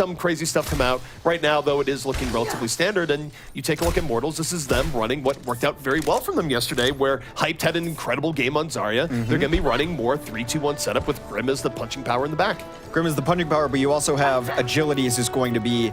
some crazy stuff come out. Right now, though, it is looking relatively standard, and you take a look at Immortals, this is them running what worked out very well for them yesterday, where Hyped had an incredible game on Zarya. They're going to be running more 3-2-1 setup with Grim as the punching power in the back. Grim is the punching power, but you also have Agilities who's going to be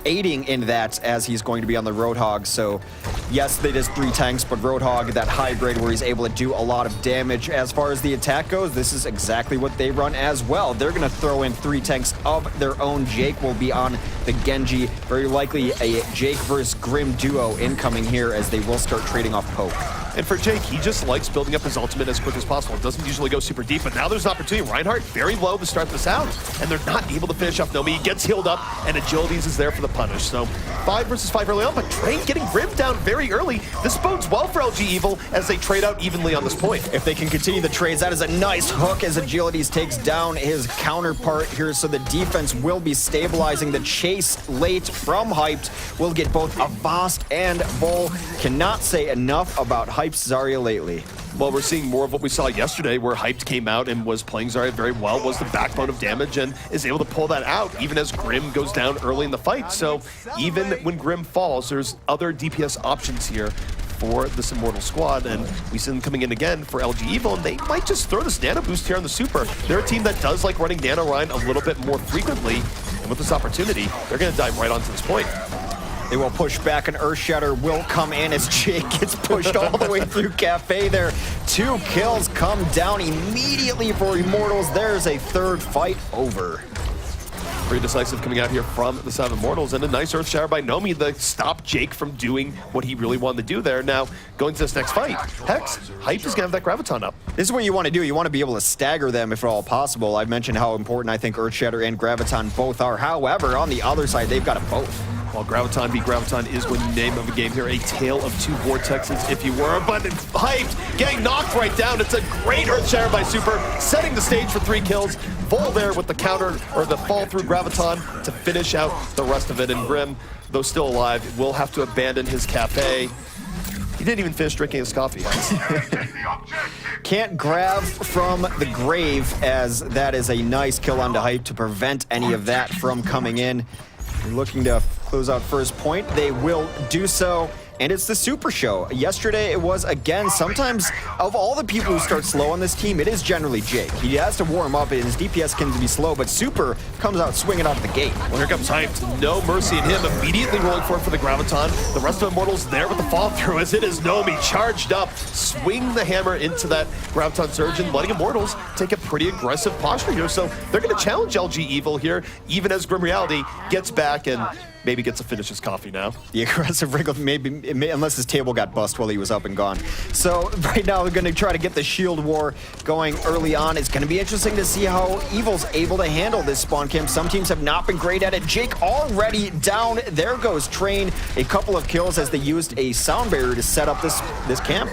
aiding in that as he's going to be on the Roadhog. So yes, they just 3 tanks, but Roadhog, that high grade where he's able to do a lot of damage. As far as the attack goes, this is exactly what they run as well. They're going to throw in 3 tanks of their own. Jake will be on the Genji. Very likely a Jake versus Grim duo incoming here as they will start trading off poke. And for Jake, he just likes building up his ultimate as quick as possible. It doesn't usually go super deep, but now there's an opportunity. Reinhardt very low to start this out, and they're not able to finish off Nomi. He gets healed up, and Agilities is there for the punish. So 5 versus 5 early on, but Train getting Grim down very early. This bodes well for LG Evil as they trade out evenly on this point. If they can continue the trades, that is a nice hook as Agilities takes down his counterpart here, so the defense will be stabilizing. The chase late from Hyped will get both Avast and Vol. Cannot say enough about Hyped's Zarya lately. Well, we're seeing more of what we saw yesterday, where Hyped came out and was playing Zarya very well, was the backbone of damage, and is able to pull that out even as Grim goes down early in the fight. So even when Grim falls, there's other DPS options here for this Immortal squad, and we see them coming in again for LG Evil, and they might just throw this Nano boost here on the Super. They're a team that does like running Nano Ryan a little bit more frequently, and with this opportunity, they're going to dive right onto this point. They will push back, and Earthshatter will come in as Jake gets pushed all the way through Cafe there. 2 kills come down immediately for Immortals. There's a 3rd fight over. Very decisive coming out here from the 7 Immortals, and a nice Earthshatter by Nomi to stop Jake from doing what he really wanted to do there. Now, going to this next fight, Hex, Hype is going to have that Graviton up. This is what you want to do. You want to be able to stagger them if at all possible. I've mentioned how important I think Earthshatter and Graviton both are. However, on the other side, they've got them both. While Graviton beat Graviton is the name of the game here, a tale of 2 vortexes, if you were, but Hyped getting knocked right down. It's a great Earthshatter by Super, setting the stage for 3 kills. Vol there with the counter, or the fall through Graviton to finish out the rest of it. And Grim, though still alive, will have to abandon his cafe. He didn't even finish drinking his coffee. Can't grab from the grave, as that is a nice kill onto Hype to prevent any of that from coming in. They're looking to close out first point. They will do so. And it's the Super Show. Yesterday it was, again, sometimes of all the people who start slow on this team, it is generally Jake. He has to warm up, and his DPS can be slow, but Super comes out swinging out of the gate. Well, here comes Hyped. No mercy in him. Immediately rolling forward for the Graviton. The rest of Immortals there with the fall through as it is Nomi charged up. Swing the hammer into that Graviton Surge and letting Immortals take a pretty aggressive posture here. So they're going to challenge LG Evil here, even as Grim Reality gets back and maybe gets to finish his coffee now. The aggressive wriggle, maybe, unless his table got bust while he was up and gone. So right now we're going to try to get the shield war going early on. It's going to be interesting to see how Evil's able to handle this spawn camp. Some teams have not been great at it. Jake already down. There goes Train. A couple of kills as they used a sound barrier to set up this camp.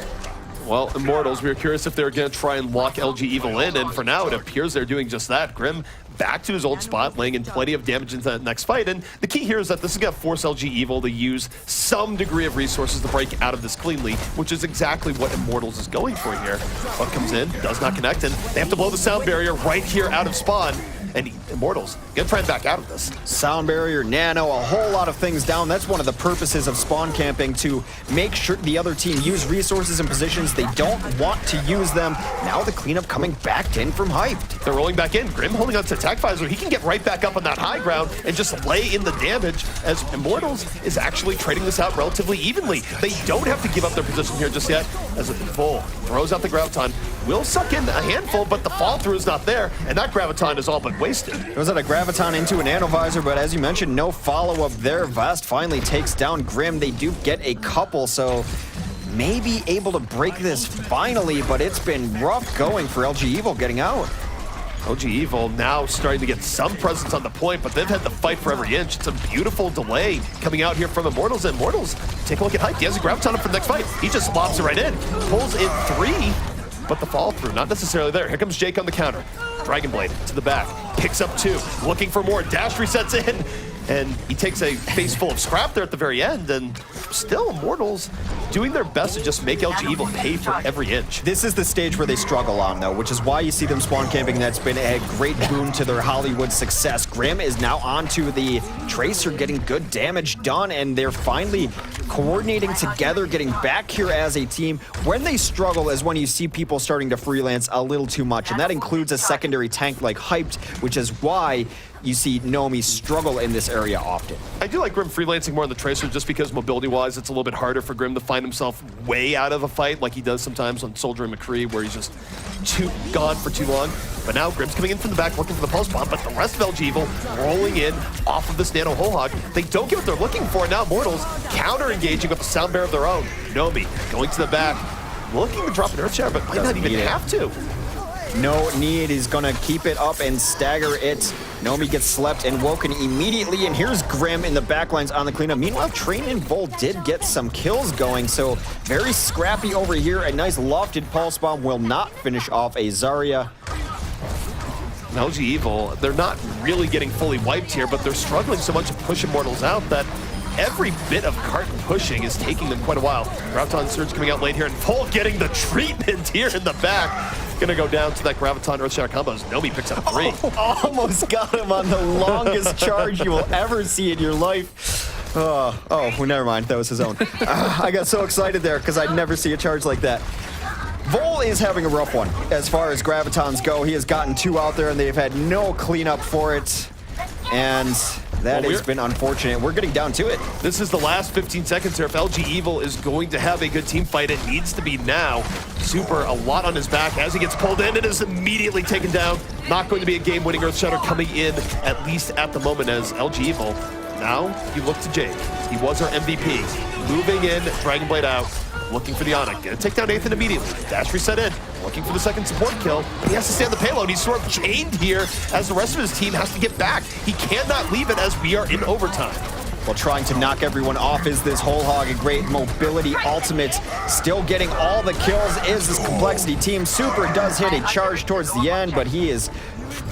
Well, Immortals, we were curious if they were going to try and lock LG Evil in, and for now it appears they're doing just that. Grim back to his old spot, laying in plenty of damage into that next fight, and the key here is that this is going to force LG Evil to use some degree of resources to break out of this cleanly, which is exactly what Immortals is going for here. But comes in, does not connect, and they have to blow the sound barrier right here out of spawn. And Immortals gonna try and back out of this. Sound barrier, nano, a whole lot of things down. That's one of the purposes of spawn camping, to make sure the other team use resources and positions they don't want to use them. Now the cleanup coming back in from Hyped. They're rolling back in. Grim holding on to attack visor. He can get right back up on that high ground and just lay in the damage, as Immortals is actually trading this out relatively evenly. They don't have to give up their position here just yet, as Vol throws out the Graviton. Will suck in a handful, but the fall through is not there, and that Graviton is all but wasted. Goes out a Graviton into an Nanovisor, but as you mentioned, no follow-up there. Vast finally takes down Grim. They do get a couple, so maybe able to break this finally, but it's been rough going for LG Evil getting out. LG Evil now starting to get some presence on the point, but they've had to fight for every inch. It's a beautiful delay coming out here from Immortals. And Immortals, take a look at Hype. He has a Graviton up for the next fight. He just lobs it right in, pulls in 3, but the fall through not necessarily there. Here comes Jake on the counter. Dragon Blade to the back, picks up 2, looking for more. Dash resets in. and he takes a face full of scrap there at the very end, and still Immortals doing their best to just make LG Evil pay for every inch. This is the stage where they struggle on, though, which is why you see them spawn camping. That's been a great boon to their Hollywood success. Grim is now onto the Tracer, getting good damage done, and they're finally coordinating together, getting back here as a team. When they struggle is when you see people starting to freelance a little too much, and that includes a secondary tank like Hyped, which is why you see Nomi struggle in this area often. I do like Grim freelancing more on the Tracer just because mobility-wise, it's a little bit harder for Grim to find himself way out of a fight like he does sometimes on Soldier and McCree, where he's just gone for too long. But now Grim's coming in from the back looking for the pulse bomb, but the rest of LG Evil rolling in off of this Nano Whole Hog. They don't get what they're looking for. Now Immortals counter-engaging with a sound bear of their own. Nomi going to the back, looking to drop an Earthshatter, but might not even have to. No need. He's gonna keep it up and stagger it. Nomi gets slept and woken immediately, and here's Grim in the backlines on the cleanup. Meanwhile, Train and Vol did get some kills going, so very scrappy over here. A nice lofted pulse bomb will not finish off a Zarya. LG Evil, they're not really getting fully wiped here, but they're struggling so much to push Immortals out that every bit of carton pushing is taking them quite a while. Graviton Surge coming out late here, and Vol getting the treatment here in the back. Gonna go down to that Graviton Earthshatter combos. Nomi picks up 3. Oh, almost got him on the longest charge you will ever see in your life. Oh, well, never mind. That was his own. I got so excited there because I'd never see a charge like that. Vol is having a rough one as far as Gravitons go. He has gotten 2 out there, and they've had no cleanup for it. And that has been unfortunate. We're getting down to it. This is the last 15 seconds here. If LG Evil is going to have a good team fight, it needs to be now. Super, a lot on his back as he gets pulled in. It is immediately taken down. Not going to be a game-winning Earthshatter coming in, at least at the moment, as LG Evil. Now, you look to Jake. He was our MVP. Moving in, Dragon Blade out. Looking for the Onyx. Gonna take down Nathan immediately. Dash reset in. Looking for the second support kill. He has to stay on the payload. He's sort of chained here as the rest of his team has to get back. He cannot leave it as we are in overtime. Well, trying to knock everyone off is this Whole Hog, a great mobility ultimate. Still getting all the kills is this Complexity team. Super does hit a charge towards the end, but he is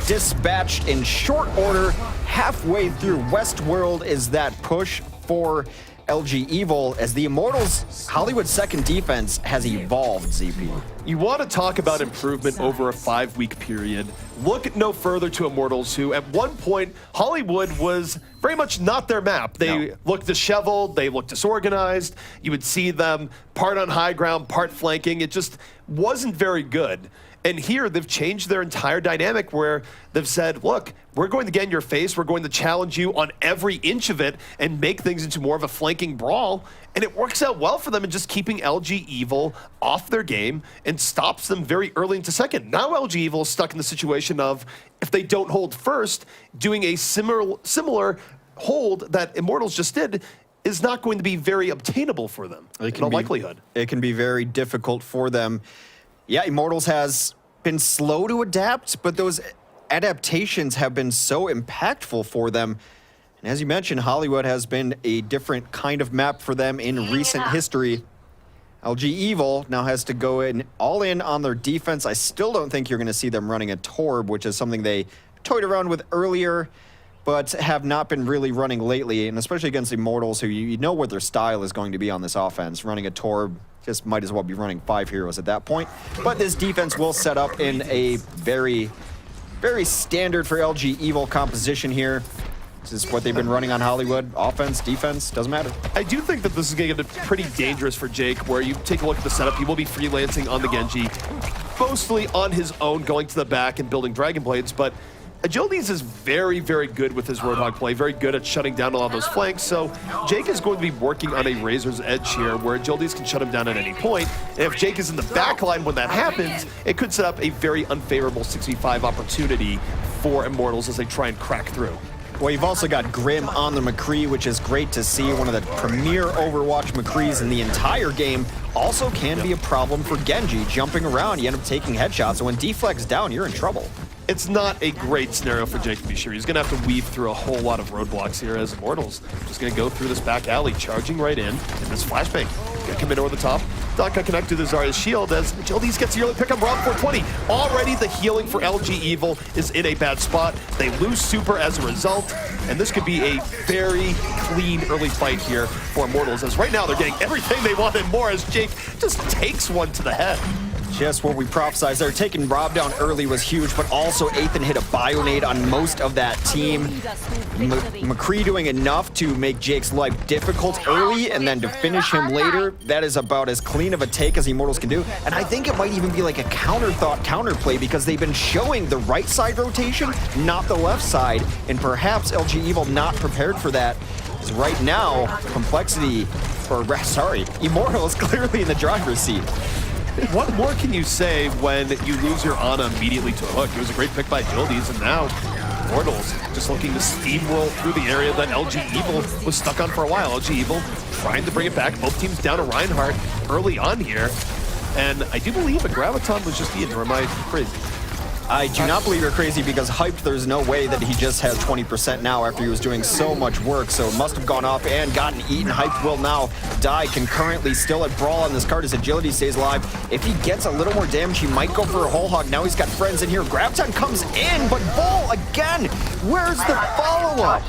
dispatched in short order. Halfway through Westworld is that push for LG Evil, as the Immortals' Hollywood second defense has evolved, ZP. You want to talk about improvement over a 5-week period. Look no further to Immortals, who at one point, Hollywood was very much not their map. They looked disheveled, they looked disorganized. You would see them part on high ground, part flanking. It just wasn't very good. And here, they've changed their entire dynamic where they've said, look, we're going to get in your face, we're going to challenge you on every inch of it and make things into more of a flanking brawl. And it works out well for them in just keeping LG Evil off their game and stops them very early into second. Now LG Evil is stuck in the situation of, if they don't hold first, doing a similar hold that Immortals just did is not going to be very obtainable for them, in all likelihood. It can be very difficult for them. Yeah, Immortals has been slow to adapt, but those adaptations have been so impactful for them. And as you mentioned, Hollywood has been a different kind of map for them in recent history. LG Evil now has to go in all in on their defense. I still don't think you're going to see them running a Torb, which is something they toyed around with earlier, but have not been really running lately, and especially against Immortals, who you know what their style is going to be on this offense. Running a Torb, just might as well be running 5 heroes at that point. But this defense will set up in a very, very standard for LG Evil composition here. This is what they've been running on Hollywood. Offense, defense, doesn't matter. I do think that this is going to get pretty dangerous for Jake, where you take a look at the setup. He will be freelancing on the Genji, mostly on his own, going to the back and building Dragon Blades, but Agilities is very, very good with his Roadhog play, very good at shutting down a lot of those flanks, so Jake is going to be working on a razor's edge here where Agilities can shut him down at any point, and if Jake is in the back line when that happens, it could set up a very unfavorable 6v5 opportunity for Immortals as they try and crack through. Well, you've also got Grim on the McCree, which is great to see. One of the premier Overwatch McCrees in the entire game. Also can be a problem for Genji. Jumping around, you end up taking headshots, and when deflect's down, you're in trouble. it's not a great scenario for Jake to be sure. He's going to have to weave through a whole lot of roadblocks here as Immortals just going to go through this back alley, charging right in this flashbang. Going to come in over the top. Not going to connect to the Zarya's shield as VOD'S gets the early pick on round 420. Already the healing for LG Evil is in a bad spot. They lose super as a result, and this could be a very clean early fight here for Immortals, as right now they're getting everything they want and more as Jake just takes one to the head. Just what we prophesized there. Taking Rob down early was huge, but also Ethan hit a Bionade on most of that team. McCree doing enough to make Jake's life difficult early, and then to finish him later, that is about as clean of a take as Immortals can do. And I think it might even be like a counterplay, because they've been showing the right side rotation, not the left side, and perhaps LG Evil not prepared for that. Because right now, Immortals clearly in the driver's seat. What more can you say when you lose your Ana immediately to a hook? It was a great pick by VOD'S, and now Immortals just looking to steamroll through the area that LG Evil was stuck on for a while. LG Evil trying to bring it back. Both teams down to Reinhardt early on here. And I do believe a Graviton was just eaten, or am I crazy? I do not believe you're crazy, because Hyped, there's no way that he just has 20% now after he was doing so much work, so it must have gone off and gotten eaten. Hyped will now die concurrently, still at Brawl on this card. His agility stays alive. If he gets a little more damage, he might go for a whole hog. Now he's got friends in here. Graviton comes in, but Bull again. Where's the follow-up?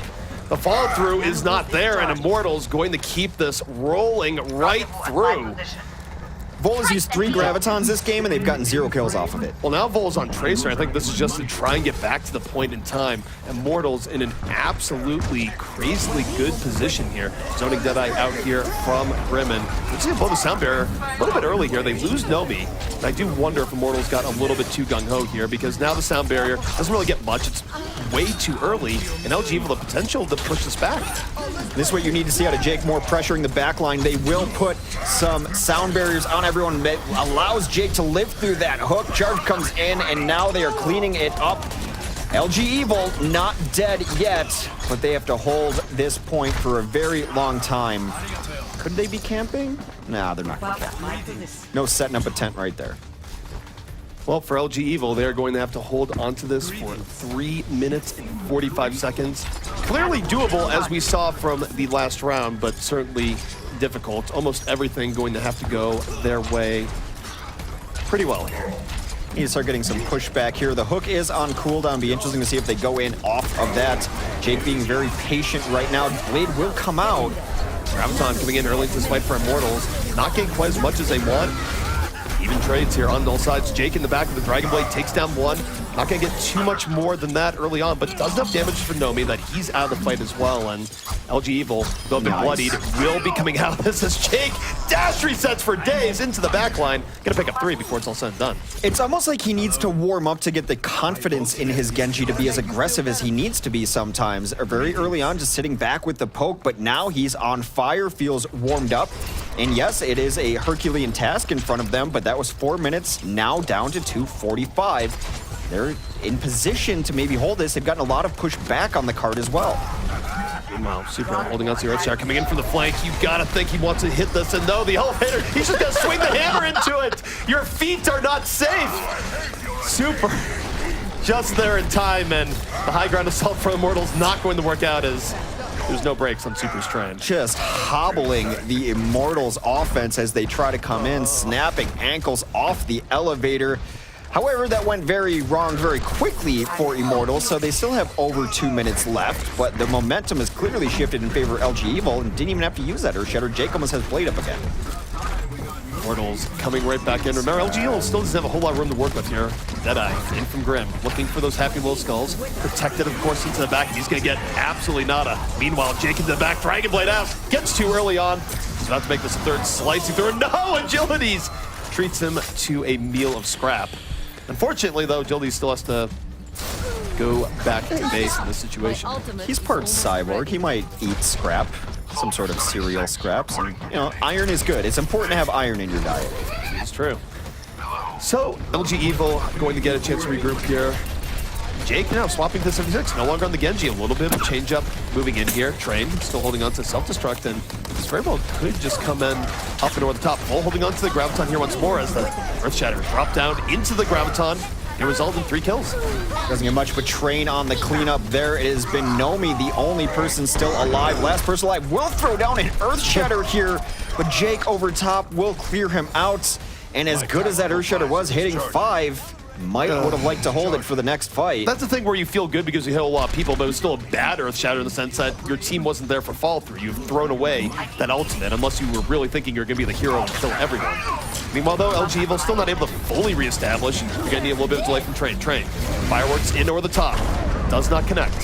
The follow-through is not there, and Immortals going to keep this rolling right through. Vol has used 3 Gravitons this game, and they've gotten 0 kills off of it. Well, now Vol's on Tracer. I think this is just to try and get back to the point in time. Immortals in an absolutely crazily good position here. Zoning Deadeye out here from Grim, and we see above the sound barrier a little bit early here. They lose Nomi, and I do wonder if Immortals got a little bit too gung-ho here, because now the sound barrier doesn't really get much. It's way too early, and LG Evil the potential to push this back. This is what you need to see out of Jake, more pressuring the back line. They will put some sound barriers on everyone that allows Jake to live through that hook. Charge comes in, and now they are cleaning it up. LG Evil not dead yet, but they have to hold this point for a very long time. Could they be camping? Nah, they're not gonna camp. No setting up a tent right there. Well, for LG Evil, they're going to have to hold onto this for 3 minutes and 45 seconds. Clearly doable, as we saw from the last round, but certainly difficult. Almost everything going to have to go their way pretty well here. Need to start getting some pushback here. The hook is on cooldown. Be interesting to see if they go in off of that. Jake being very patient right now. Blade will come out. Graviton coming in early to this fight for Immortals. Not getting quite as much as they want. Even trades here on all sides. Jake in the back of the Dragon Blade takes down one. Not going to get too much more than that early on, but does enough damage for Nomi that he's out of the fight as well. And LG Evil, though been bloodied, will be coming out of this as Jake dash resets for days into the back line. Going to pick up 3 before it's all said and done. It's almost like he needs to warm up to get the confidence in his Genji to be as aggressive as he needs to be sometimes. Very early on, just sitting back with the poke, but now he's on fire, feels warmed up. And yes, it is a Herculean task in front of them, but that was 4 minutes, now down to 2:45. They're in position to maybe hold this. They've gotten a lot of push back on the card as well. Meanwhile, Super holding on to the Earthshaker, coming in from the flank. You gotta think he wants to hit this, and no, the elevator, he's just gonna swing the hammer into it. Your feet are not safe. Super just there in time, and the high ground assault for Immortals not going to work out as there's no brakes on Super's train. Just hobbling the Immortals offense as they try to come in, snapping ankles off the elevator. However, that went very wrong very quickly for Immortals, so they still have over 2 minutes left, but the momentum has clearly shifted in favor of LG Evil and didn't even have to use that Earthshatter. Jake almost has Blade up again. Immortals coming right back in. Remember, LG Evil still doesn't have a whole lot of room to work with here. Deadeye in from Grim, looking for those happy little skulls. Protected, of course, into the back, and he's going to get absolutely nada. Meanwhile, Jake into the back, Dragon Blade out, gets too early on. He's about to make this third slicing through. No, Agilities treats him to a meal of scrap. Unfortunately, though, Agility still has to go back to base in this situation. He's part cyborg. He might eat scrap, some sort of cereal scraps. And, you know, iron is good. It's important to have iron in your diet. It's true. So, LG Evil going to get a chance to regroup here. Jake now swapping to 76, no longer on the Genji. A little bit of a change up moving in here. Train still holding on to self-destruct, and this very well could just come in up and over the top. Full holding on to the Graviton here once more as the Earthshatter drop down into the Graviton. It resulted in 3 kills. Doesn't get much, but Train on the cleanup there. It has been Nomi, the only person still alive. Last person alive will throw down an Earth Shatter here, but Jake over top will clear him out. And as good as that Earth Shatter was, hitting 5, might would have liked to hold it for the next fight. That's the thing where you feel good because you hit a lot of people, but it was still a bad Earth Shatter in the sense that your team wasn't there for fall through. You've thrown away that ultimate unless you were really thinking you're going to be the hero and kill everyone. Meanwhile, though, LG Evil still not able to fully reestablish. You're going to need a little bit of delay from Train. Fireworks in over the top. Does not connect.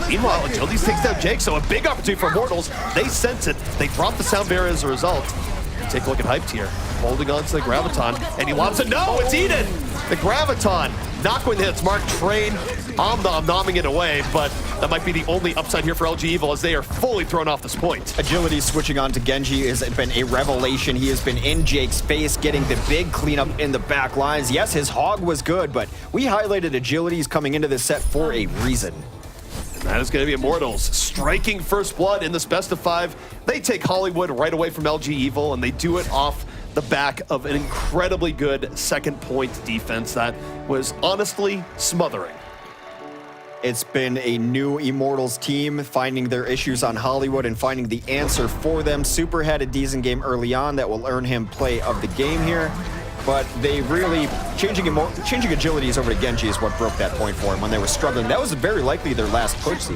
Meanwhile, Agilities takes down Jake, so a big opportunity for Immortals. They sense it. They drop the sound barrier as a result. Take a look at Hyped here. Holding on to the Graviton, and he lobs it. No, it's Eden! The Graviton not going to hit Smart. Train nomming it away, but that might be the only upside here for LG Evil as they are fully thrown off this point. Agility switching on to Genji has been a revelation. He has been in Jake's face, getting the big cleanup in the back lines. Yes, his hog was good, but we highlighted Agilities coming into this set for a reason. That is going to be Immortals striking first blood in this best of 5. They take Hollywood right away from LG Evil, and they do it off the back of an incredibly good second point defense that was honestly smothering. It's been a new Immortals team finding their issues on Hollywood and finding the answer for them. Super had a decent game early on that will earn him play of the game here. But they really, changing Agilities over to Genji is what broke that point for him when they were struggling. That was very likely their last push.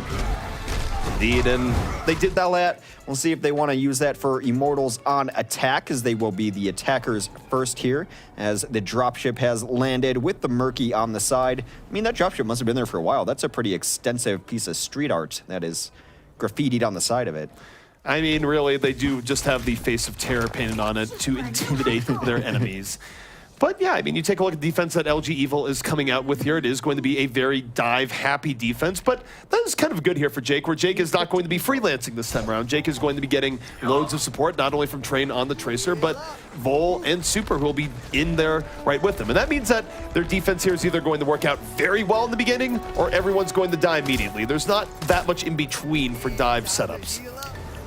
Indeed, and they did that. We'll see if they want to use that for Immortals on attack, as they will be the attackers first here, as the dropship has landed with the Murky on the side. I mean, that dropship must have been there for a while. That's a pretty extensive piece of street art that is graffitied on the side of it. I mean, really, they do just have the face of terror painted on it to intimidate their enemies. But yeah, I mean, you take a look at the defense that LG Evil is coming out with here. It is going to be a very dive-happy defense, but that is kind of good here for Jake, where Jake is not going to be freelancing this time around. Jake is going to be getting loads of support, not only from Train on the Tracer, but Vol and Super, who will be in there right with them. And that means that their defense here is either going to work out very well in the beginning, or everyone's going to die immediately. There's not that much in between for dive setups.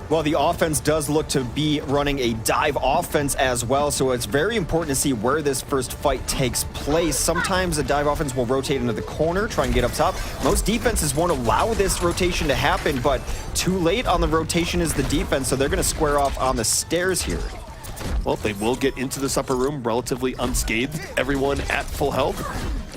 Well, the offense does look to be running a dive offense as well, so it's very important to see where this first fight takes place. Sometimes the dive offense will rotate into the corner, try and get up top. Most defenses won't allow this rotation to happen, but too late on the rotation is the defense, so they're going to square off on the stairs here. Well, they will get into this upper room relatively unscathed. Everyone at full health.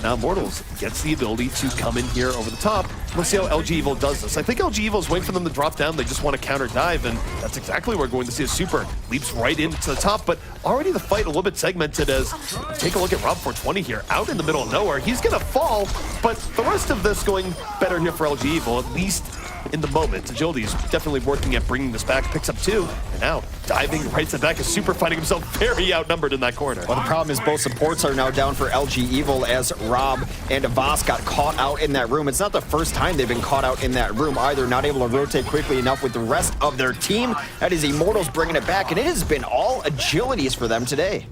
Now Immortals gets the ability to come in here over the top. Let's see how LG Evil does this. I think LG Evil is waiting for them to drop down. They just want to counter dive, and that's exactly what we're going to see. A Super leaps right into the top, but already the fight a little bit segmented as, take a look at Rob 420 here, out in the middle of nowhere. He's going to fall, but the rest of this going better here for LG Evil, at least in the moment. Agility is definitely working at bringing this back, picks up 2, and now diving right to the back. Is Super finding himself very outnumbered in that corner. Well, the problem is both supports are now down for LG Evil as Rob and Avas got caught out in that room. It's not the first time they've been caught out in that room either, not able to rotate quickly enough with the rest of their team. That is Immortals bringing it back, and it has been all Agilities for them today.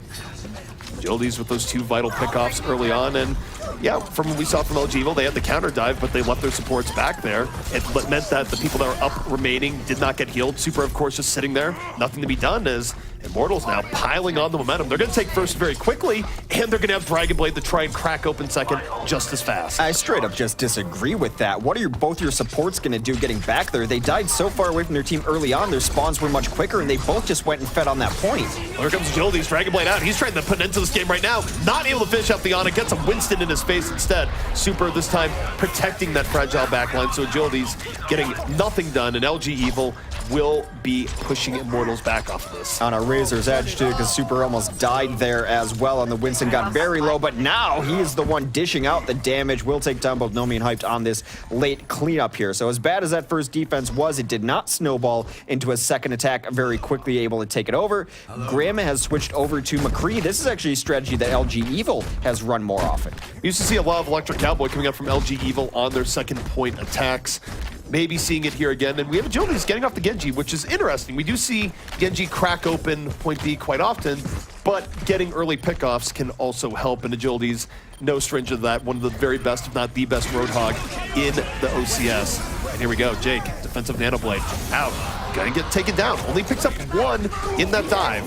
Agilities with those 2 vital pickoffs early on, and yeah, from what we saw from LG Evil, they had the counter dive, but they left their supports back there. It meant that the people that were up remaining did not get healed. Super, of course, just sitting there, nothing to be done, as Immortals now piling on the momentum. They're going to take first very quickly, and they're going to have Dragon Blade to try and crack open second just as fast. I straight up just disagree with that. What are both your supports going to do getting back there? They died so far away from their team early on, their spawns were much quicker, and they both just went and fed on that point. Well, here comes Agility's Dragon Blade out. He's trying to put an end to this game right now. Not able to finish up the Ana, gets a Winston in his face instead. Super this time protecting that fragile backline, so Agility's getting nothing done, and LG Evil will be pushing Immortals back off of this. On a razor's edge too, because Super almost died there as well, and the Winston got very low, but now he is the one dishing out the damage. Will take down both Nomi and Hyped on this late cleanup here. So as bad as that first defense was, it did not snowball into a second attack very quickly, able to take it over. Grim has switched over to McCree. This is actually a strategy that LG Evil has run more often. We used to see a lot of Electric Cowboy coming up from LG Evil on their second point attacks. Maybe seeing it here again, and we have Agilities getting off the Genji, which is interesting. We do see Genji crack open point B quite often, but getting early pickoffs can also help, and Agilities, no stranger to that, one of the very best, if not the best Roadhog in the OCS. And here we go, Jake, defensive Nanoblade, out, gonna get taken down. Only picks up 1 in that dive,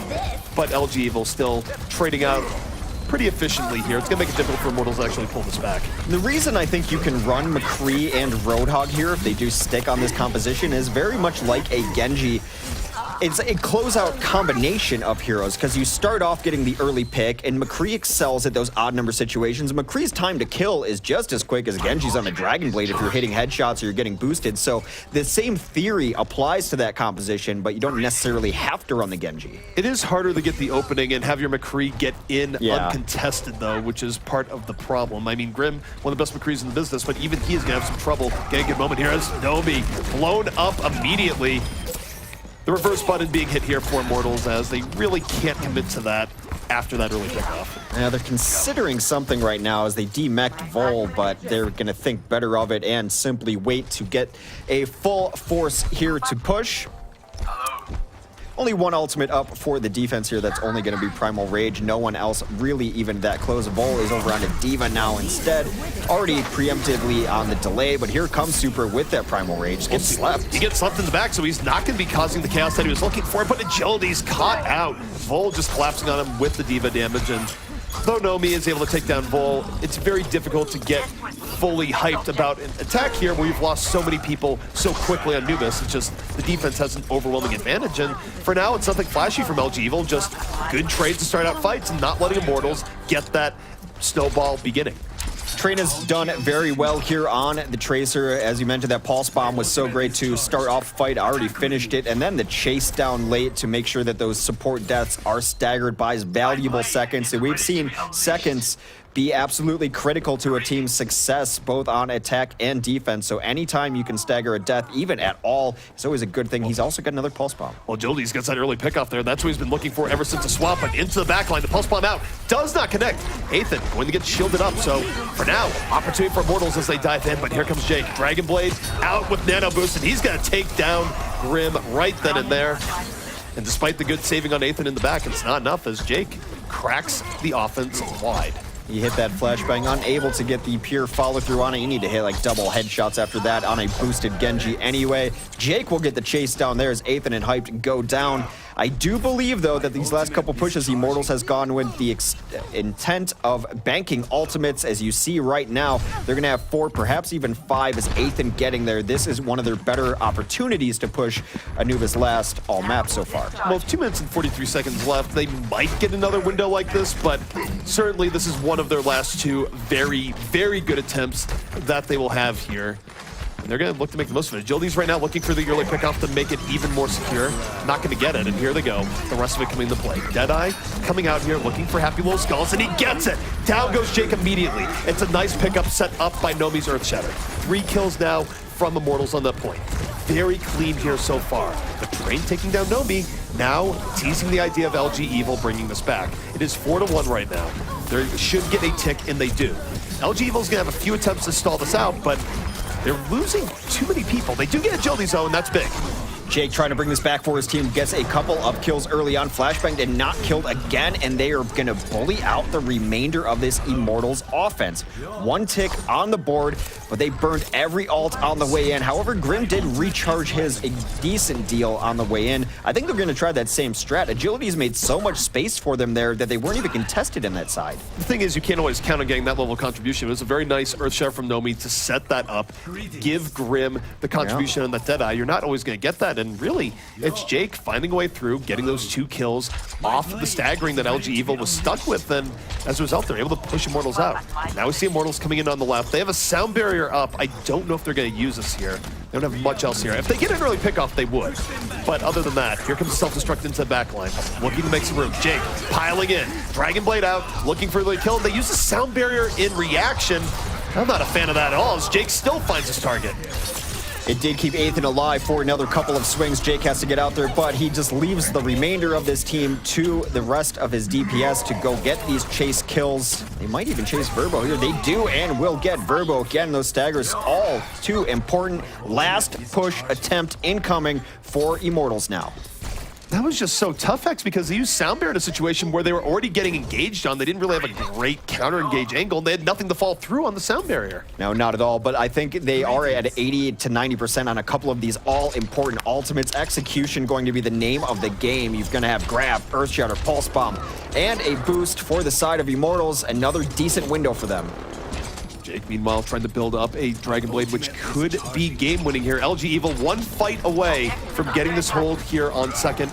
but LG Evil still trading out pretty efficiently here. It's going to make it difficult for Immortals to actually pull this back. The reason I think you can run McCree and Roadhog here if they do stick on this composition is very much like a Genji. It's a closeout combination of heroes because you start off getting the early pick, and McCree excels at those odd number situations. McCree's time to kill is just as quick as Genji's on the Dragon Blade if you're hitting headshots or you're getting boosted. So the same theory applies to that composition, but you don't necessarily have to run the Genji. It is harder to get the opening and have your McCree get in uncontested, though, which is part of the problem. I mean, Grim, one of the best McCrees in the business, but even he is going to have some trouble getting a good moment here as Nomi blown up immediately. The reverse button being hit here for Immortals as they really can't commit to that after that early pickoff. Now they're considering something right now as they demeched Vol, but they're going to think better of it and simply wait to get a full force here to push. Only one ultimate up for the defense here. That's only going to be Primal Rage. No one else really even that close. Vol is over on a D.Va now instead. Already preemptively on the delay, but here comes Super with that Primal Rage. Gets slept. He gets slept in the back, so he's not going to be causing the chaos that he was looking for, but Agility's caught out. Vol just collapsing on him with the D.Va damage, and though Nomi is able to take down Vol, it's very difficult to get fully hyped about an attack here where you've lost so many people so quickly on Nubis. It's just the defense has an overwhelming advantage, and for now it's nothing flashy from LG Evil, just good trades to start out fights and not letting Immortals get that snowball beginning. Trina's done very well here on the Tracer. As you mentioned, that Pulse Bomb was so great to start off the fight, already finished it, and then the chase down late to make sure that those support deaths are staggered by valuable seconds. And we've seen seconds be absolutely critical to a team's success, both on attack and defense. So anytime you can stagger a death, even at all, it's always a good thing. He's also got another Pulse Bomb. Well, Joldy's gets that early pick off there. That's what he's been looking for ever since the swap, but into the backline. The Pulse Bomb out. Does not connect. Ethan going to get shielded up. So for now, opportunity for Immortals as they dive in, but here comes Jake. Dragon Blade out with Nano Boost, and he's going to take down Grim right then and there. And despite the good saving on Ethan in the back, it's not enough as Jake cracks the offense wide. He hit that flashbang, unable to get the pure follow-through on it. You need to hit like double headshots after that on a boosted Genji anyway. Jake will get the chase down there as Ethan and Hyped go down. I do believe, though, that these last couple pushes, Immortals has gone with the intent of banking ultimates. As you see right now, they're going to have 4, perhaps even 5 as Ethan getting there. This is one of their better opportunities to push Anuva's last all map so far. Well, 2 minutes and 43 seconds left. They might get another window like this, but certainly this is one of their last 2 very, very good attempts that they will have here. And they're going to look to make the most of it. Agility's right now looking for the early pickoff to make it even more secure. Not going to get it, and here they go. The rest of it coming into play. Deadeye coming out here looking for happy little skulls, and he gets it! Down goes Jake immediately. It's a nice pickup set up by Nomi's Earth Shatter. 3 kills now from Immortals on that point. Very clean here so far. But Train taking down Nomi, now teasing the idea of LG Evil bringing this back. It is 4-1 right now. They should get a tick, and they do. LG Evil's going to have a few attempts to stall this out, but they're losing too many people. They do get Agility Zone, that's big. Jake trying to bring this back for his team, gets a couple of kills early on, flashbanged and not killed again, and they are going to bully out the remainder of this Immortals offense. 1 tick on the board, but they burned every ult on the way in. However, Grim did recharge his a decent deal on the way in. I think they're going to try that same strat. Agility's made so much space for them there that they weren't even contested in that side. The thing is, you can't always count on getting that level of contribution. It was a very nice Earthshare from Nomi to set that up, give Grim the contribution on that Deadeye. You're not always going to get that, and really, it's Jake finding a way through, getting those 2 kills off of the staggering that LG Evil was stuck with, and as a result, they're able to push Immortals out. Now we see Immortals coming in on the left. They have a sound barrier up. I don't know if they're going to use this here. They don't have much else here. If they get an early pickoff, they would. But other than that, here comes self-destruct into the backline. Looking to make some room. Jake piling in. Dragon Blade out, looking for the kill. They use the sound barrier in reaction. I'm not a fan of that at all, as Jake still finds his target. It did keep Ethan alive for another couple of swings. Jake has to get out there, but he just leaves the remainder of this team to the rest of his DPS to go get these chase kills. They might even chase Verbo here. They do and will get Verbo. Again, those staggers all too important. Last push attempt incoming for Immortals now. That was just so tough, X, because they used Sound Bear in a situation where they were already getting engaged on. They didn't really have a great counter-engage angle, and they had nothing to fall through on the Sound Barrier. No, not at all, but I think they are at 80 to 90% on a couple of these all-important ultimates. Execution going to be the name of the game. You're going to have Grab, Earth Shatter, Pulse Bomb, and a boost for the side of Immortals. Another decent window for them. Jake, meanwhile, trying to build up a Dragon Blade, which could be game-winning here. LG Evil one fight away from getting this hold here on second.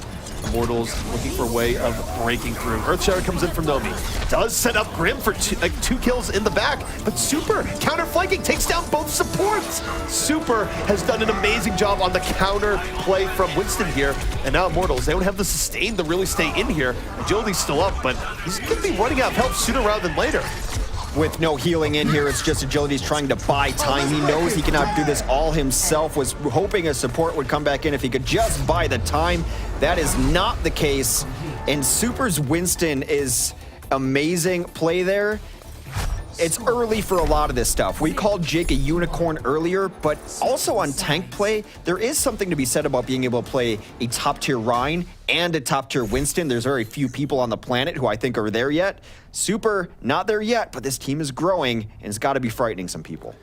Immortals looking for a way of breaking through. Earthshatter comes in from Nomi. Does set up Grim for two kills in the back, but Super counter-flanking takes down both supports. Super has done an amazing job on the counter play from Winston here, and now Immortals, they don't have the sustain to really stay in here. Agility's still up, but he's going to be running out of health sooner rather than later. With no healing in here, it's just Agility's trying to buy time. He knows he cannot do this all himself, was hoping a support would come back in if he could just buy the time. That is not the case, and Super's Winston is amazing play there. It's early for a lot of this stuff. We called Jake a unicorn earlier, but also on tank play, there is something to be said about being able to play a top-tier Rhine and a top-tier Winston. There's very few people on the planet who I think are there yet. Super, not there yet, but this team is growing, and it's got to be frightening some people.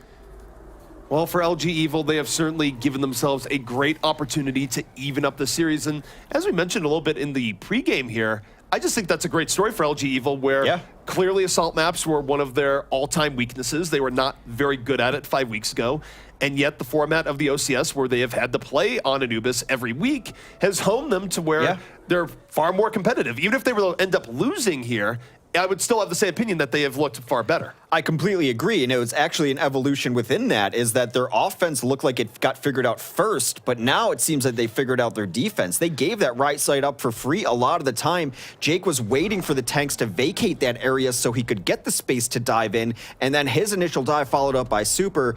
Well, for LG Evil, they have certainly given themselves a great opportunity to even up the series. And as we mentioned a little bit in the pregame here, I just think that's a great story for LG Evil, where clearly assault maps were one of their all-time weaknesses. They were not very good at it 5 weeks ago. And yet the format of the OCS, where they have had to play on Anubis every week, has honed them to where they're far more competitive. Even if they will end up losing here, I would still have the same opinion that they have looked far better. I completely agree, and it was actually an evolution within that, is that their offense looked like it got figured out first, but now it seems that they figured out their defense. They gave that right side up for free a lot of the time. Jake was waiting for the tanks to vacate that area so he could get the space to dive in, and then his initial dive followed up by Super.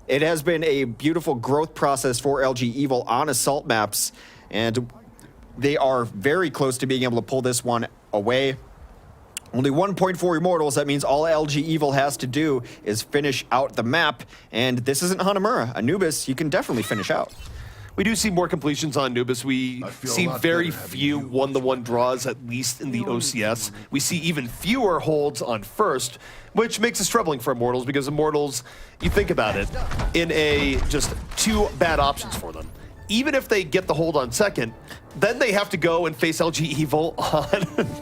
It has been a beautiful growth process for LG Evil on assault maps, and they are very close to being able to pull this one away. Only 1 point for Immortals. That means all LG Evil has to do is finish out the map. And this isn't Hanamura. Anubis, you can definitely finish out. We do see more completions on Anubis. We see very few one-to-one draws, at least in the OCS. We see even fewer holds on first, which makes us troubling for Immortals, because Immortals, you think about it, in a just two bad options for them. Even if they get the hold on second, then they have to go and face LG Evil on,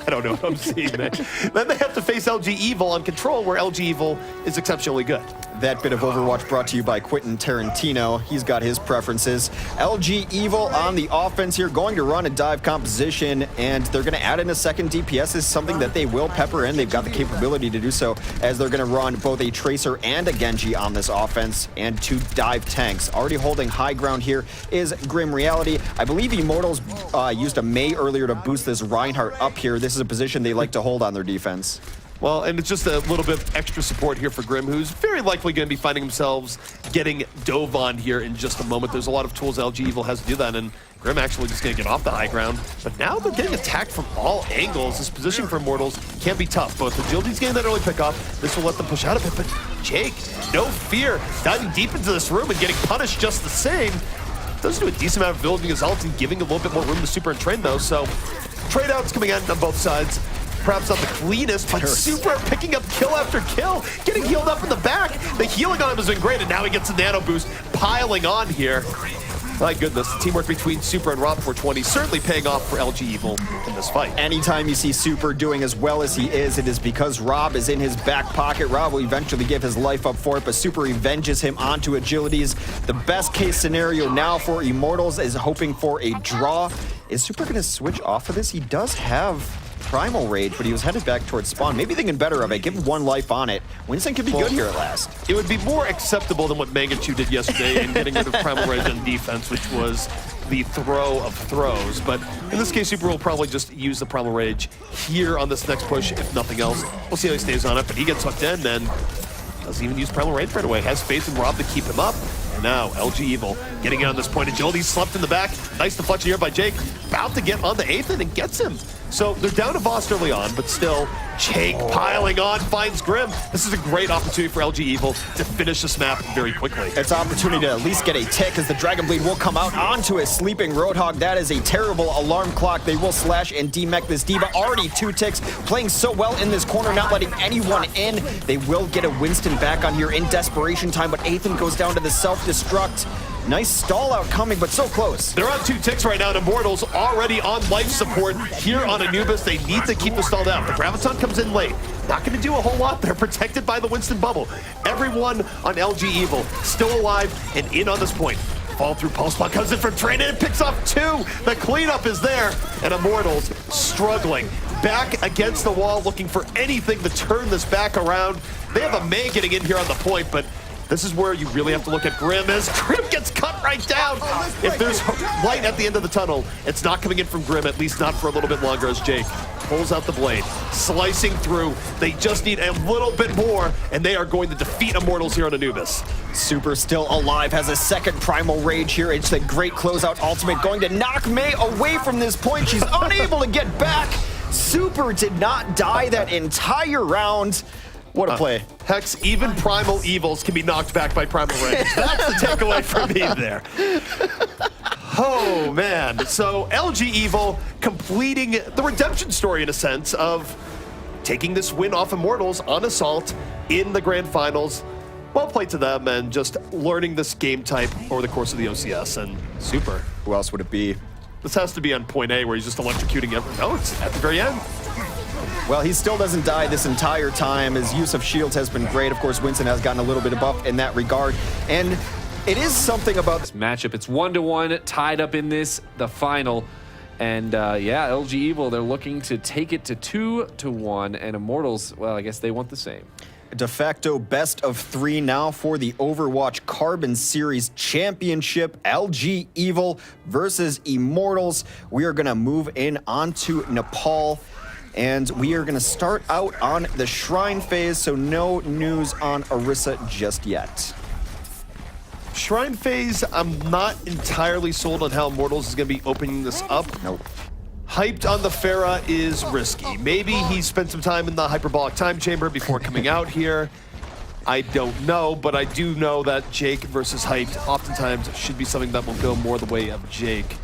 I don't know what I'm seeing, man. Then they have to face LG Evil on Control, where LG Evil is exceptionally good. That bit of Overwatch brought to you by Quentin Tarantino. He's got his preferences. LG Evil on the offense here, going to run a dive composition, and they're going to add in a second DPS. Is something that they will pepper in. They've got the capability to do so, as they're going to run both a Tracer and a Genji on this offense, and two dive tanks. Already holding high ground here is Grim Reality. I believe Immortals used a Mei earlier to boost this Reinhardt up here. This is a position they like to hold on their defense. Well, and it's just a little bit of extra support here for Grim, who's very likely going to be finding themselves getting dove on here in just a moment. There's a lot of tools LG Evil has to do that, and Grim actually just going to get off the high ground. But now they're getting attacked from all angles. This position for Immortals can be tough. Both Agility's getting that early pickoff. This will let them push out a bit, but Jake, no fear, diving deep into this room and getting punished just the same. Does do a decent amount of building his ult and giving a little bit more room to Super and Train, though, so trade-outs coming in on both sides. Perhaps not the cleanest, but Super picking up kill after kill, getting healed up in the back. The healing on him has been great, and now he gets a nano boost piling on here. My goodness, the teamwork between Super and Rob 420 certainly paying off for LG Evil in this fight. Anytime you see Super doing as well as he is, it is because Rob is in his back pocket. Rob will eventually give his life up for it, but Super revenges him onto Agilities. The best case scenario now for Immortals is hoping for a draw. Is Super going to switch off of this? He does have Primal Rage, but he was headed back towards spawn. Maybe thinking better of it. Give him one life on it. Winston could be good here at last. It would be more acceptable than what Mangachu did yesterday in getting rid of Primal Rage on defense, which was the throw of throws. But in this case, Super will probably just use the Primal Rage here on this next push, if nothing else. We'll see how he stays on it, but he gets hooked in, then doesn't even use Primal Rage right away. Has faith in Rob to keep him up. And now, LG Evil getting in on this point. Agility slept in the back. Nice deflection here by Jake. About to get on the 8th and gets him. So they're down to VOD'S early on, but still, Jake piling on, finds Grim. This is a great opportunity for LG Evil to finish this map very quickly. It's an opportunity to at least get a tick as the Dragon Bleed will come out onto a sleeping Roadhog. That is a terrible alarm clock. They will slash and demech this D.Va. Already 2 ticks, playing so well in this corner, not letting anyone in. They will get a Winston back on here in desperation time, but Ethan goes down to the self-destruct. Nice stall out coming, but so close. They're on 2 ticks right now, and Immortals already on life support here on Anubis. They need to keep the stall down. The Graviton comes in late. Not going to do a whole lot. They're protected by the Winston bubble. Everyone on LG Evil still alive and in on this point. Fall through Pulse Block comes in from Train and picks off 2. The cleanup is there, and Immortals struggling. Back against the wall, looking for anything to turn this back around. They have a May getting in here on the point, but this is where you really have to look at Grim as Grim gets cut right down. If there's light at the end of the tunnel, it's not coming in from Grim, at least not for a little bit longer, as Jake pulls out the blade, slicing through. They just need a little bit more, and they are going to defeat Immortals here on Anubis. Super still alive, has a second Primal Rage here. It's a great closeout ultimate, going to knock May away from this point. She's unable to get back. Super did not die that entire round. What a play. Hex, even Primal Evils can be knocked back by Primal Rage. That's the takeaway for me there. Oh, man. So LG Evil completing the redemption story in a sense of taking this win off Immortals on Assault in the grand finals. Well played to them, and just learning this game type over the course of the OCS. And Super. Who else would it be? This has to be on point A where he's just electrocuting everyone. No, it's at the very end. Well, he still doesn't die this entire time. His use of shields has been great. Of course, Winston has gotten a little bit of buff in that regard. And it is something about this matchup. It's 1-1, tied up in the final. And yeah, LG Evil, they're looking to take it to 2-1. And Immortals, well, I guess they want the same. De facto best of 3 now for the Overwatch Carbon Series Championship. LG Evil versus Immortals. We are going to move in onto Nepal. And we are going to start out on the Shrine phase, so no news on Orisa just yet. Shrine phase, I'm not entirely sold on how Immortals is going to be opening this up. Nope. Hyped on the Pharah is risky. Maybe he spent some time in the Hyperbolic Time Chamber before coming out here. I don't know, but I do know that Jake versus Hyped oftentimes should be something that will go more the way of Jake.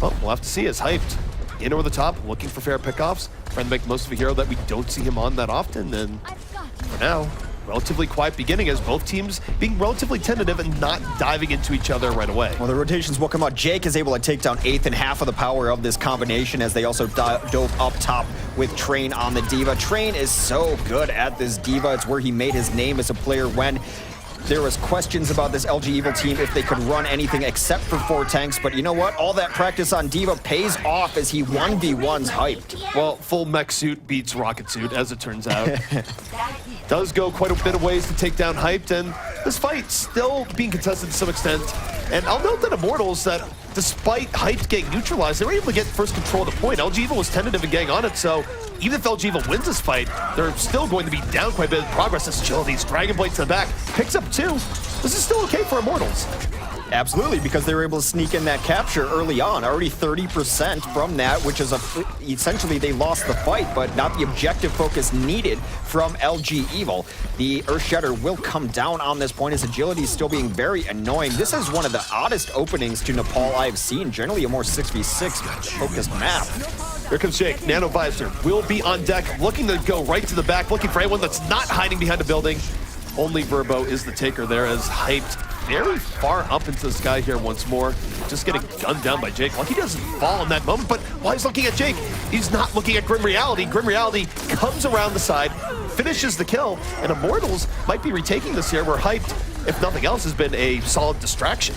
Well, we'll have to see as Hyped in over the top, looking for fair pickoffs, trying to make most of a hero that we don't see him on that often. And for now, relatively quiet beginning as both teams being relatively tentative and not diving into each other right away. Well, the rotations will come out. Jake is able to take down 8th and half of the power of this combination as they also dove up top with Train on the D.Va. Train is so good at this D.Va. It's where he made his name as a player when there was questions about this LG Evil team if they could run anything except for 4 tanks, but you know what? All that practice on D.Va pays off as he 1v1s Hyped. Well, full mech suit beats rocket suit, as it turns out. Does go quite a bit of ways to take down Hyped, and this fight still being contested to some extent. And I'll note that Immortals, that despite Hyped getting neutralized, they were able to get first control of the point. LG Evil was tentative in getting on it, so even if LG Evil wins this fight, they're still going to be down quite a bit of progress. As Agility's Dragon Blade to the back, picks up 2. This is still okay for Immortals. Absolutely, because they were able to sneak in that capture early on, already 30% from that, which is essentially they lost the fight, but not the objective focus needed from LG Evil. The Earthshatter will come down on this point as Agility is still being very annoying. This is one of the oddest openings to Nepal I've seen, generally a more 6v6 focused map. Here comes Jake. Nano Visor will be on deck, looking to go right to the back, looking for anyone that's not hiding behind a building. Only Verbo is the taker there, as Hyped very far up into the sky here once more. Just getting gunned down by Jake. Lucky doesn't fall in that moment, but while he's looking at Jake, he's not looking at Grim Reality. Grim Reality comes around the side, finishes the kill, and Immortals might be retaking this here, where Hyped, if nothing else, has been a solid distraction.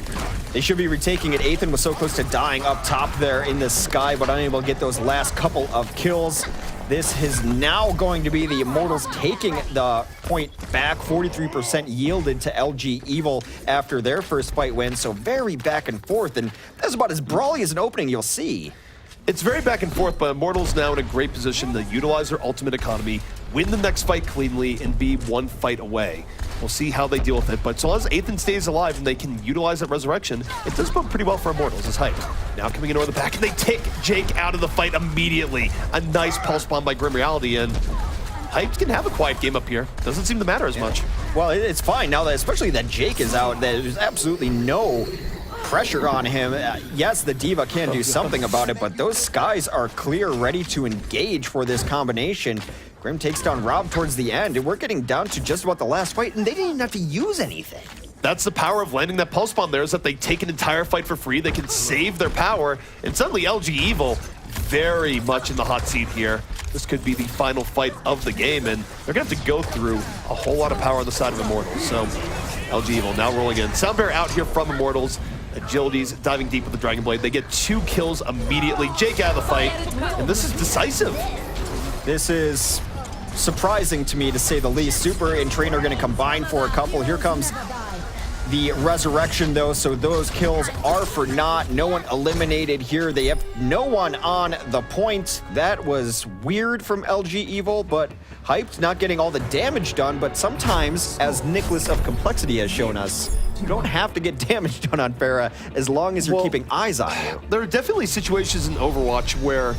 They should be retaking it. Ethan was so close to dying up top there in the sky, but unable to get those last couple of kills. This is now going to be the Immortals taking the point back. 43% yielded to LG Evil after their first fight win, so very back and forth, and that's about as brawly as an opening you'll see. It's very back and forth, but Immortals now in a great position to utilize their ultimate economy, win the next fight cleanly, and be 1 fight away. We'll see how they deal with it. But so long as Ethan stays alive and they can utilize that resurrection, it does bode pretty well for Immortals. It's hyped. Now coming in over the back, and they take Jake out of the fight immediately. A nice pulse bomb by Grim Reality, and Hyped can have a quiet game up here. Doesn't seem to matter as much. Well, it's fine now that, especially that Jake is out, there's absolutely no pressure on him. Yes, the D.Va can do something about it, but those skies are clear, ready to engage for this combination. Grim takes down Rob towards the end, and we're getting down to just about the last fight, and they didn't even have to use anything. That's the power of landing that pulse bomb there, is that they take an entire fight for free. They can save their power, and suddenly LG Evil very much in the hot seat here. This could be the final fight of the game, and they're gonna have to go through a whole lot of power on the side of Immortals. So LG Evil now rolling in. Soundbear out here from Immortals. Agilities diving deep with the Dragon Blade. They get 2 kills immediately. Jake out of the fight, and this is decisive. This is surprising to me, to say the least. Super and Train are going to combine for a couple. Here comes the resurrection, though, so those kills are for naught. No one eliminated here. They have no one on the point. That was weird from LG Evil, but Hyped not getting all the damage done. But sometimes, as Nicholas of Complexity has shown us, you don't have to get damage done on Pharah as long as you're keeping eyes on you. There are definitely situations in Overwatch where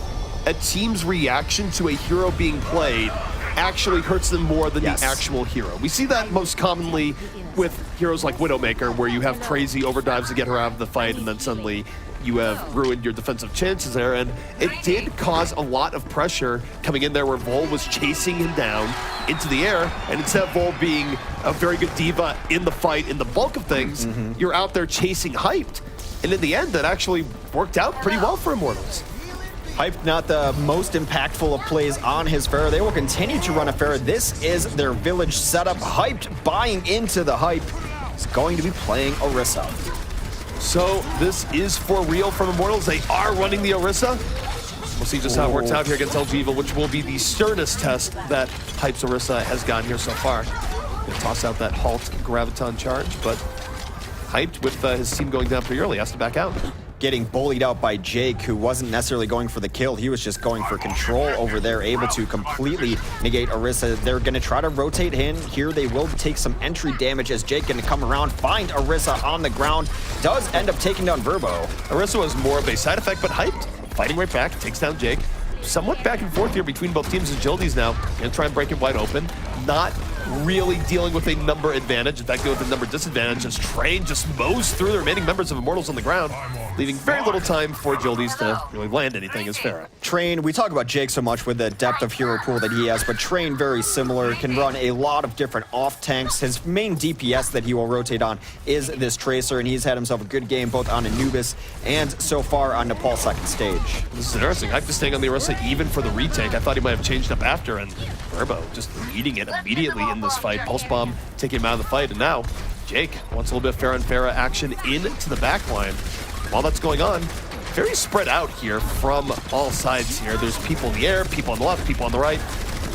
a team's reaction to a hero being played actually hurts them more than the actual hero. We see that most commonly with heroes like Widowmaker, where you have crazy overdives to get her out of the fight, and then suddenly you have ruined your defensive chances there. And it did cause a lot of pressure coming in there, where Vol was chasing him down into the air, and instead of Vol being a very good D.Va in the fight, in the bulk of things, you're out there chasing Hyped. And in the end, that actually worked out pretty well for Immortals. Hyped not the most impactful of plays on his Pharah. They will continue to run a Pharah. This is their village setup. Hyped buying into the hype. He's going to be playing Orisa. So this is for real from Immortals. They are running the Orisa. We'll see just how it works out here against LG Evil, which will be the sternest test that Hype's Orisa has gotten here so far. Gonna toss out that halt Graviton charge, but Hyped, with his team going down pretty early, has to back out. Getting bullied out by Jake, who wasn't necessarily going for the kill. He was just going for control over there, able to completely negate Orisa. They're going to try to rotate in. Here they will take some entry damage as Jake going to come around, find Orisa on the ground. Does end up taking down Verbo. Orisa was more of a side effect, but Hyped fighting right back, takes down Jake. Somewhat back and forth here between both teams. Agilities now going to try and break it wide open. Not really dealing with a number advantage. In fact, dealing with a number disadvantage as Train just mows through the remaining members of Immortals on the ground, leaving very little time for Agilities to really land anything as Pharah. Train, we talk about Jake so much with the depth of hero pool that he has, but Train very similar, can run a lot of different off tanks. His main DPS that he will rotate on is this Tracer, and he's had himself a good game both on Anubis and so far on Nepal's second stage. This is interesting. Hype is staying on the Orisa even for the retake. I thought he might have changed up after, and Verbo just eating it immediately in this fight. Pulse Bomb taking him out of the fight, and now Jake wants a little bit of Pharah and Pharah action into the back line. While that's going on, very spread out here from all sides here. There's people in the air, people on the left, people on the right.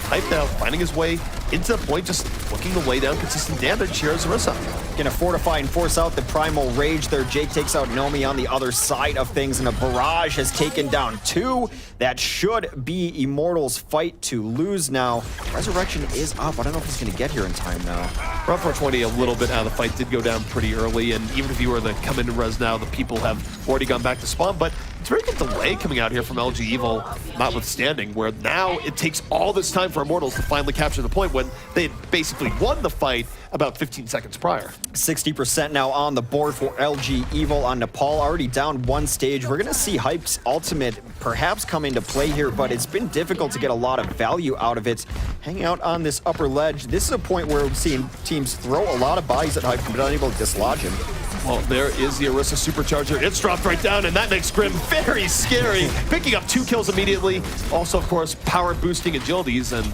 Hype now finding his way into the point, just looking to lay down consistent damage here as Orisa. Gonna fortify and force out the Primal Rage there. Jake takes out Nomi on the other side of things, and a barrage has taken down 2. That should be Immortals' fight to lose now. Resurrection is up. I don't know if he's gonna get here in time now. Round 420, a little bit out of the fight, did go down pretty early, and even if you were to come in and res now, the people have already gone back to spawn, but it's very good delay coming out here from LG Evil, notwithstanding, where now it takes all this time for Immortals to finally capture the point when they had basically won the fight about 15 seconds prior. 60% now on the board for LG Evil on Nepal, already down 1 stage. We're gonna see Hype's ultimate perhaps come into play here, but it's been difficult to get a lot of value out of it. Hanging out on this upper ledge, this is a point where we've seen teams throw a lot of bodies at Hype, but unable to dislodge him. Well, there is the Orisa Supercharger. It's dropped right down, and that makes Grim very scary. Picking up 2 kills immediately. Also, of course, power boosting Agilities, and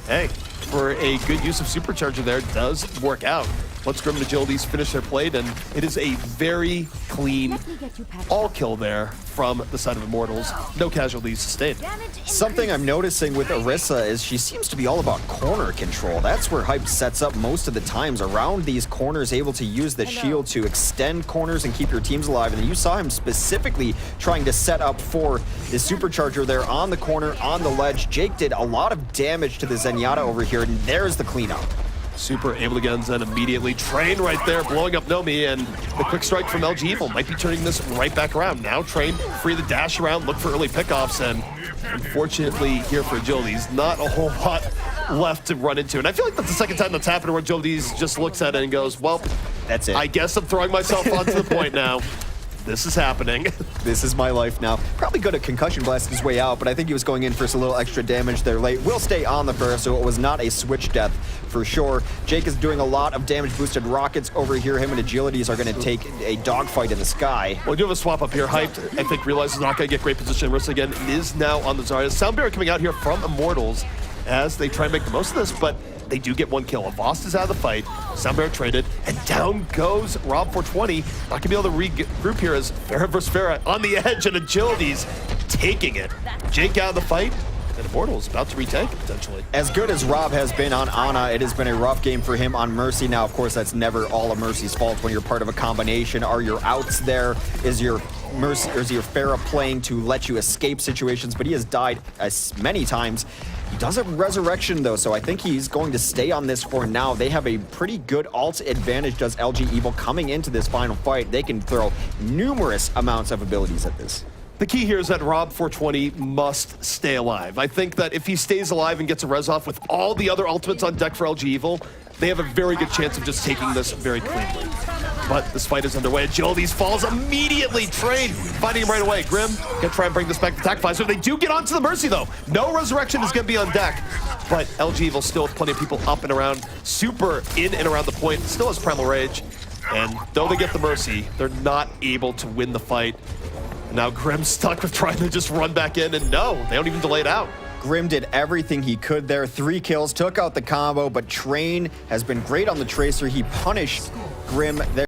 hey, for a good use of Supercharger there, does work out. Lets Grim and Agilities finish their plate, and it is a very clean all kill there from the side of Immortals. No casualties sustained. Something I'm noticing with Orisa is she seems to be all about corner control. That's where Hype sets up most of the times, around these corners, able to use the shield to extend corners and keep your teams alive. And you saw him specifically trying to set up for the Supercharger there on the corner, on the ledge. Jake did a lot of damage to the Zenyatta over here, and there's the cleanup. Super able to get on Zen immediately. Train right there, blowing up Nomi, and the quick strike from LG Evil might be turning this right back around. Now Train free the dash around, look for early pickoffs, and unfortunately here for Agilities, not a whole lot left to run into. And I feel like that's the second time that's happened where Agilities just looks at it and goes, well, That's it. I guess I'm throwing myself onto the point now. This is happening. This is my life now. Probably good at concussion blast his way out, but I think he was going in for some little extra damage there late. Will stay on the first, so it was not a switch death for sure. Jake is doing a lot of damage boosted rockets over here. Him and Agilities are going to take a dogfight in the sky. Well, we do have a swap up here. Hyped, I think, realizes not going to get great position. Risk again is now on the Zarya. Soundbarrier coming out here from Immortals as they try and make the most of this, but they do get one kill. VOD'S is out of the fight. Soundbarrier traded, and down goes Rob 420. Not going to be able to regroup here as Farah versus Farah on the edge, and Agilities taking it. Jake out of the fight, and Immortals about to retake it, potentially. As good as Rob has been on Ana, it has been a rough game for him on Mercy. Now, of course, that's never all of Mercy's fault when you're part of a combination. Are your outs there? Is your Mercy or is your Farah playing to let you escape situations? But he has died as many times. He does have Resurrection, though, so I think he's going to stay on this for now. They have a pretty good ult advantage, does LG Evil, coming into this final fight. They can throw numerous amounts of abilities at this. The key here is that Rob 420 must stay alive. I think that if he stays alive and gets a res off with all the other ultimates on deck for LG Evil, they have a very good chance of just taking this very cleanly. But this fight is underway. Agilities falls immediately. Train finding him right away. Grim gonna try and bring this back to attack fly. So they do get onto the Mercy though. No Resurrection is gonna be on deck. But LG Evil still have plenty of people up and around. Super in and around the point. Still has Primal Rage. And though they get the Mercy, they're not able to win the fight. Now Grim's stuck with trying to just run back in, and no, they don't even delay it out. Grim did everything he could there. 3 kills, took out the combo, but Train has been great on the Tracer. He punished Grim there.